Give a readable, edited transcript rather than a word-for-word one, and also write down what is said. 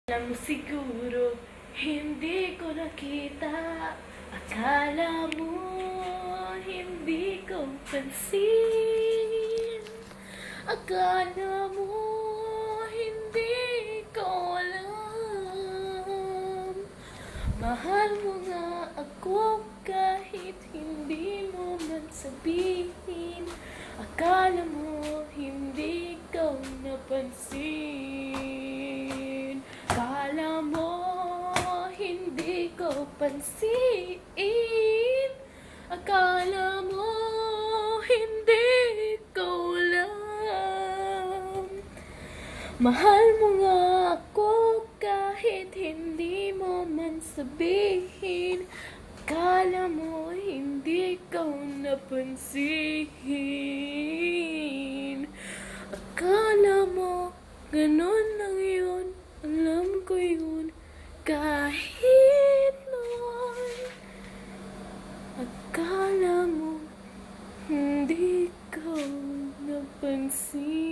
Alam mo siguro, hindi ko nakita. Akala mo, hindi ko pansin. Akala mo, hindi ko alam. Mahal mo nga ako kahit hindi mo man sabihin. Akala mo, hindi ko napansin. Akala mo, hindi ko pansin. Akala mo, hindi ko alam. Mahal mo nga ako kahit hindi mo man sabihin. Akala mo, hindi ko napansin. Akala mo, ganun lang yun. Alam ko yun, kahit noon. Akala mo, hindi ko napansin.